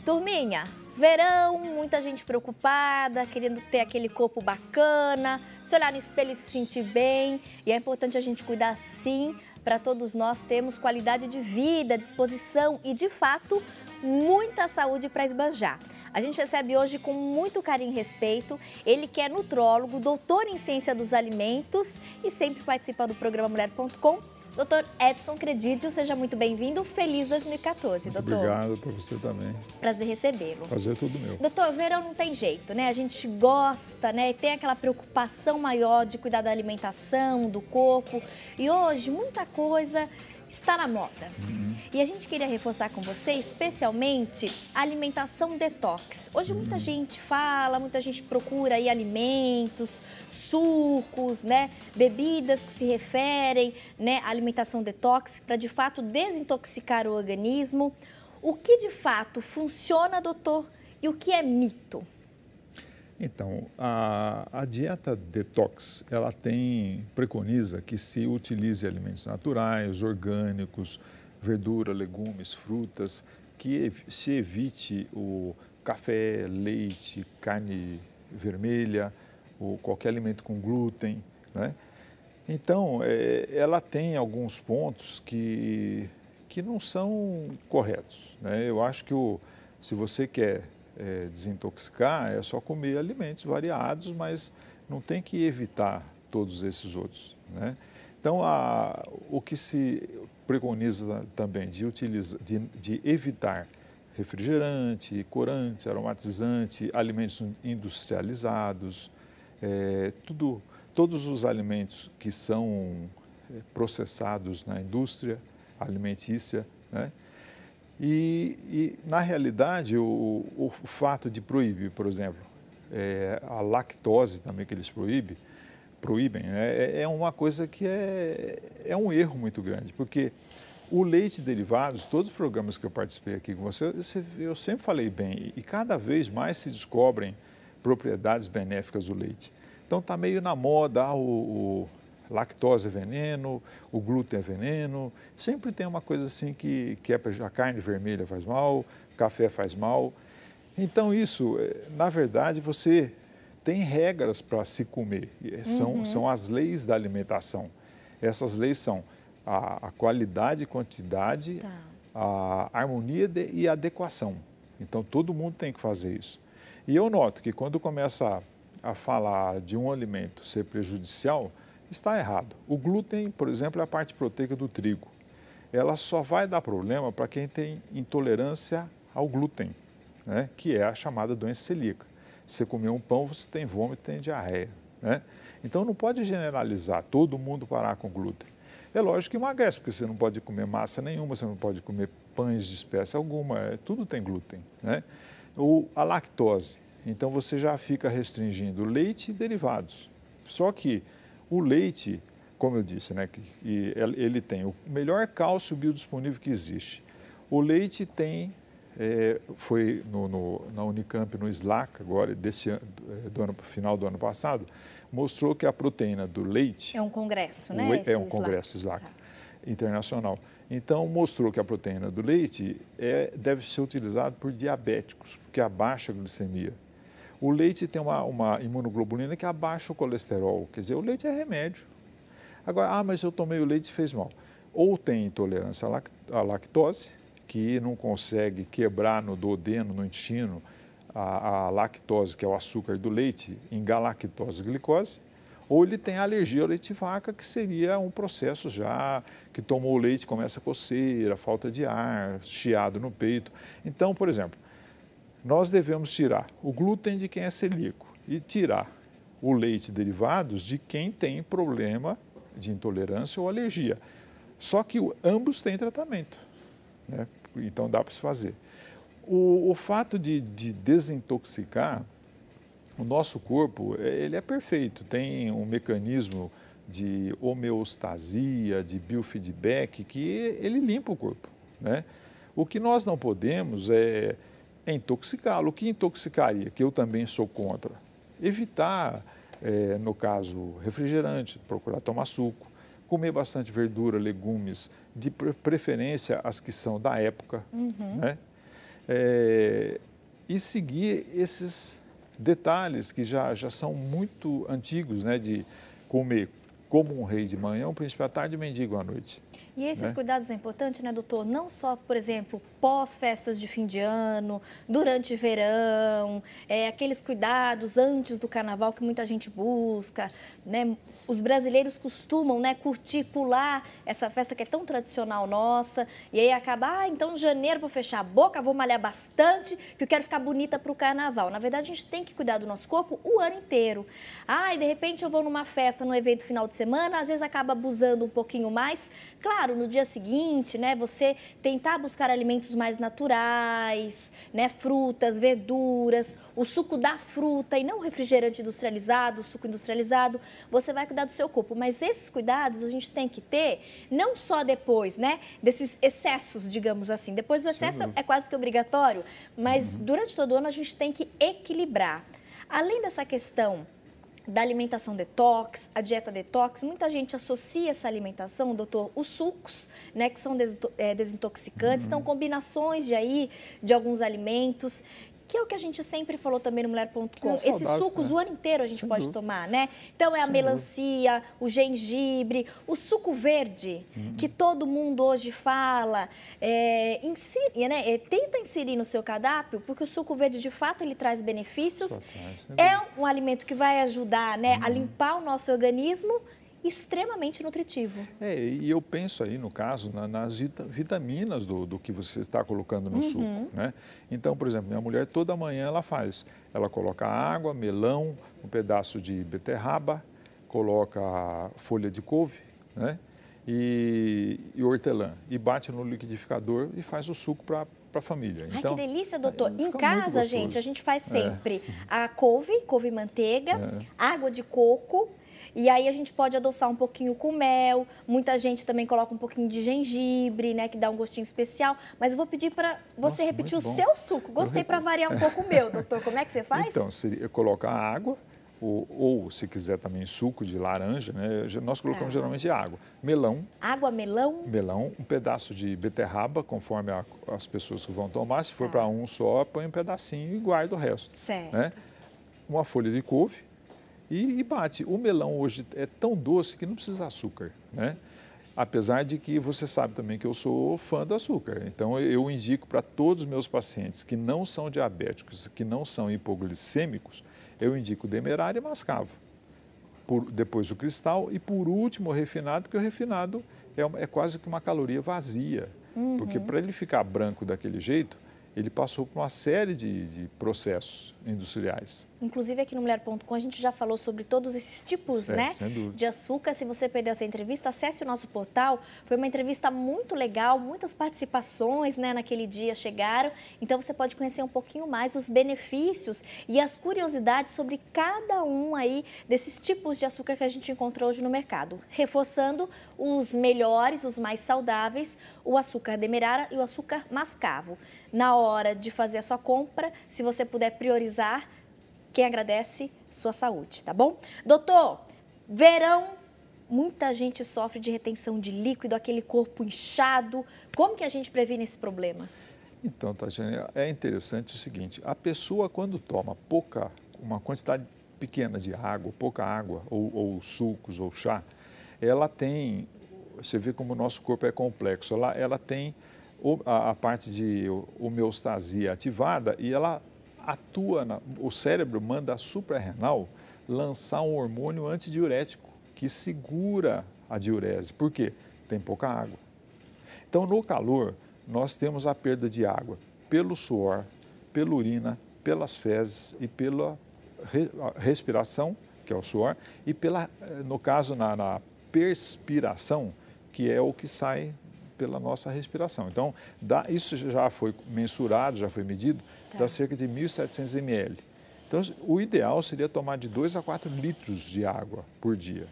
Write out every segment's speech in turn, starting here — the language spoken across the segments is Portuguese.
Turminha, verão, muita gente preocupada, querendo ter aquele corpo bacana, se olhar no espelho e se sentir bem. E é importante a gente cuidar sim, para todos nós termos qualidade de vida, disposição e, de fato, muita saúde para esbanjar. A gente recebe hoje com muito carinho e respeito, ele que é nutrólogo, doutor em ciência dos alimentos e sempre participa do programa Mulher.com. Doutor Edson Credidio, seja muito bem-vindo. Feliz 2014, muito doutor. Obrigado para você também. Prazer recebê-lo. Prazer é todo meu. Doutor, verão não tem jeito, né? A gente gosta, né? Tem aquela preocupação maior de cuidar da alimentação, do corpo. E hoje, muita coisa está na moda. E a gente queria reforçar com você, especialmente, a alimentação detox. Hoje muita gente fala, muita gente procura aí alimentos, sucos, né, bebidas que se referem, né, à alimentação detox para de fato desintoxicar o organismo. O que de fato funciona, doutor, e o que é mito? Então, a dieta detox, ela preconiza que se utilize alimentos naturais, orgânicos, verdura, legumes, frutas, que se evite o café, leite, carne vermelha, ou qualquer alimento com glúten, né? Então, ela tem alguns pontos que não são corretos, né? Eu acho que se você quer desintoxicar, é só comer alimentos variados, mas não tem que evitar todos esses outros, né? Então, o que se preconiza também de evitar refrigerante, corante, aromatizante, alimentos industrializados, todos os alimentos que são processados na indústria alimentícia, né? E na realidade, o fato de proibir, por exemplo, a lactose também que eles proíbem, né, é uma coisa que é um erro muito grande, porque o leite e derivados, todos os programas que eu participei aqui com você, eu sempre falei bem, e cada vez mais se descobrem propriedades benéficas do leite. Então está meio na moda, o lactose é veneno, o glúten é veneno, sempre tem uma coisa assim que a carne vermelha faz mal, café faz mal. Então isso, na verdade, você tem regras para se comer, são as leis da alimentação. Essas leis são a qualidade e quantidade, a harmonia e a adequação. Então todo mundo tem que fazer isso. E eu noto que quando começa a falar de um alimento ser prejudicial, está errado. O glúten, por exemplo, é a parte proteica do trigo. Ela só vai dar problema para quem tem intolerância ao glúten, né? Que é a chamada doença celíaca. Se você comer um pão, você tem vômito, tem diarreia, né? Então não pode generalizar, todo mundo parar com glúten. É lógico que emagrece, porque você não pode comer massa nenhuma, você não pode comer pães de espécie alguma, tudo tem glúten, né? A lactose, então você já fica restringindo leite e derivados. Só que o leite, como eu disse, né, ele tem o melhor cálcio biodisponível que existe. O leite tem, foi na Unicamp, no SLAC, agora, final do ano passado, mostrou que a proteína do leite... É um congresso, né? É um congresso SLAC internacional. Então, mostrou que a proteína do leite deve ser utilizada por diabéticos, porque abaixa a glicemia. O leite tem uma imunoglobulina que abaixa o colesterol, quer dizer, o leite é remédio. Agora, mas eu tomei o leite e fez mal. Ou tem intolerância à lactose, que não consegue quebrar no duodeno, no intestino, a lactose, que é o açúcar do leite, em galactose e glicose, ou ele tem alergia ao leite de vaca, que seria um processo já que tomou o leite, começa a coceira, falta de ar, chiado no peito. Então, por exemplo, nós devemos tirar o glúten de quem é celíaco e tirar o leite e derivados de quem tem problema de intolerância ou alergia. Só que ambos têm tratamento, né? Então dá para se fazer. O fato de desintoxicar, o nosso corpo, ele é perfeito, tem um mecanismo de homeostasia, de biofeedback, que ele limpa o corpo, né? O que nós não podemos é intoxicá-lo. O que intoxicaria, que eu também sou contra? Evitar, no caso, refrigerante, procurar tomar suco, comer bastante verdura, legumes, de preferência as que são da época, né? E seguir esses detalhes que já são muito antigos, né? De comer como um rei de manhã, um príncipe à tarde e um mendigo à noite. E esses cuidados é importante, né, doutor? Não só, por exemplo, pós-festas de fim de ano, durante verão, aqueles cuidados antes do carnaval que muita gente busca, né? Os brasileiros costumam, né, curtir, pular essa festa que é tão tradicional nossa, e aí acaba, então em janeiro vou fechar a boca, vou malhar bastante, que eu quero ficar bonita para o carnaval. Na verdade, a gente tem que cuidar do nosso corpo o ano inteiro. E de repente eu vou numa festa, num evento final de semana, às vezes acaba abusando um pouquinho mais. Claro, no dia seguinte, né, você tentar buscar alimentos mais naturais, né, frutas, verduras, o suco da fruta e não o refrigerante industrializado, o suco industrializado, você vai cuidar do seu corpo. Mas esses cuidados a gente tem que ter não só depois, né, desses excessos, digamos assim. Depois do excesso é quase que obrigatório, mas durante todo o ano a gente tem que equilibrar. Além dessa questão da alimentação detox, a dieta detox, muita gente associa essa alimentação, doutor, os sucos, né, que são desintoxicantes, então combinações de alguns alimentos, que é o que a gente sempre falou também no Mulher.com. Esses sucos o ano inteiro a gente pode tomar, né? Então é a melancia, o gengibre, o suco verde, que todo mundo hoje fala, tenta inserir no seu cardápio, porque o suco verde de fato ele traz benefícios. É um alimento que vai ajudar, né, a limpar o nosso organismo, extremamente nutritivo. E eu penso aí, no caso, nas vitaminas do que você está colocando no suco, né? Então, por exemplo, minha mulher toda manhã ela coloca água, melão, um pedaço de beterraba, coloca folha de couve, né? E hortelã, e bate no liquidificador e faz o suco para a família. Então, que delícia, doutor. Em casa, gente, a gente faz sempre a couve manteiga, água de coco. E aí a gente pode adoçar um pouquinho com mel, muita gente também coloca um pouquinho de gengibre, né, que dá um gostinho especial. Mas eu vou pedir para você repetir o seu suco. Gostei para variar um pouco o meu, doutor. Como é que você faz? Então, coloca água, ou se quiser também suco de laranja, né? Nós colocamos geralmente água. Melão. Água, melão? Melão, um pedaço de beterraba, conforme as pessoas que vão tomar. Se for para um só, põe um pedacinho e guarda o resto. Certo. Né? Uma folha de couve. E bate. O melão hoje é tão doce que não precisa açúcar, né? Apesar de que você sabe também que eu sou fã do açúcar. Então, eu indico para todos os meus pacientes que não são diabéticos, que não são hipoglicêmicos, eu indico demerara e mascavo. Depois o cristal e, por último, o refinado, porque o refinado é quase que uma caloria vazia. Porque para ele ficar branco daquele jeito, ele passou por uma série de processos industriais. Inclusive aqui no Mulher.com a gente já falou sobre todos esses tipos, né, de açúcar. Se você perdeu essa entrevista, acesse o nosso portal. Foi uma entrevista muito legal, muitas participações, né, naquele dia chegaram. Então você pode conhecer um pouquinho mais dos benefícios e as curiosidades sobre cada um aí desses tipos de açúcar que a gente encontrou hoje no mercado. Reforçando os melhores, os mais saudáveis, o açúcar demerara e o açúcar mascavo. Na hora de fazer a sua compra, se você puder priorizar, quem agradece, sua saúde, tá bom? Doutor, verão, muita gente sofre de retenção de líquido, aquele corpo inchado. Como que a gente previne esse problema? Então, Tatiane, é interessante o seguinte, a pessoa quando toma uma quantidade pequena de água, pouca água, ou sucos, ou chá, ela tem, você vê como o nosso corpo é complexo, ela tem a parte de homeostasia ativada e ela atua, o cérebro manda a suprarrenal lançar um hormônio antidiurético que segura a diurese. Por quê? Tem pouca água. Então, no calor, nós temos a perda de água pelo suor, pela urina, pelas fezes e pela respiração, que é o suor, e no caso, na perspiração, que é o que sai pela nossa respiração. Então, isso já foi mensurado, já foi medido, dá cerca de 1.700 ml. Então, o ideal seria tomar de 2 a 4 litros de água por dia.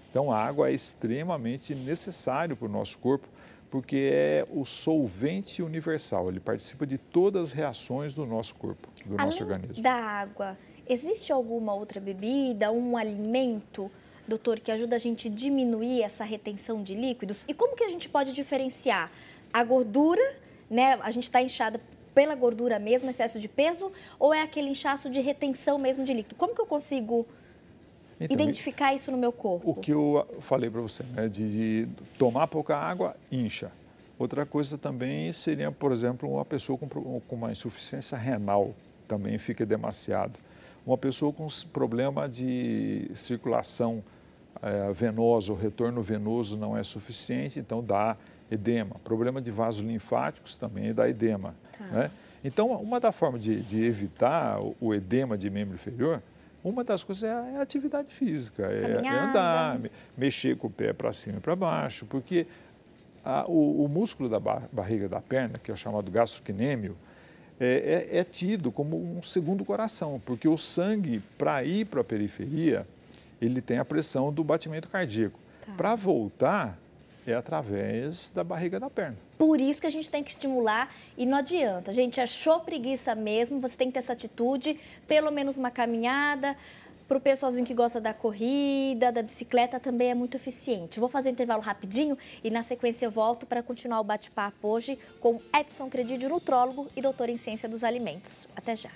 Então, a água é extremamente necessário para o nosso corpo, porque é o solvente universal, ele participa de todas as reações do nosso corpo, do nosso organismo. Além da água, existe alguma outra bebida, um alimento, doutor, que ajuda a gente a diminuir essa retenção de líquidos? E como que a gente pode diferenciar a gordura, né? A gente está inchada pela gordura mesmo, excesso de peso, ou é aquele inchaço de retenção mesmo de líquido? Como que eu consigo identificar isso no meu corpo? O que eu falei para você, né, de tomar pouca água, incha. Outra coisa também seria, por exemplo, uma pessoa com uma insuficiência renal, também fica demasiado. Uma pessoa com problema de circulação venosa, o retorno venoso não é suficiente, então dá edema. Problema de vasos linfáticos também dá edema. Tá. Né? Então, uma das formas de evitar o edema de membro inferior, uma das coisas é a atividade física, é andar, mexer com o pé para cima e para baixo, porque o músculo da barriga da perna, que é o chamado gastrocnêmio, é tido como um segundo coração, porque o sangue, para ir para a periferia, ele tem a pressão do batimento cardíaco. Tá. Para voltar, é através da barriga da perna. Por isso que a gente tem que estimular e não adianta. A gente achou preguiça mesmo, você tem que ter essa atitude, pelo menos uma caminhada. Para o pessoalzinho que gosta da corrida, da bicicleta, também é muito eficiente. Vou fazer um intervalo rapidinho e na sequência eu volto para continuar o bate-papo hoje com Edson Credidio, nutrólogo e doutor em ciência dos alimentos. Até já.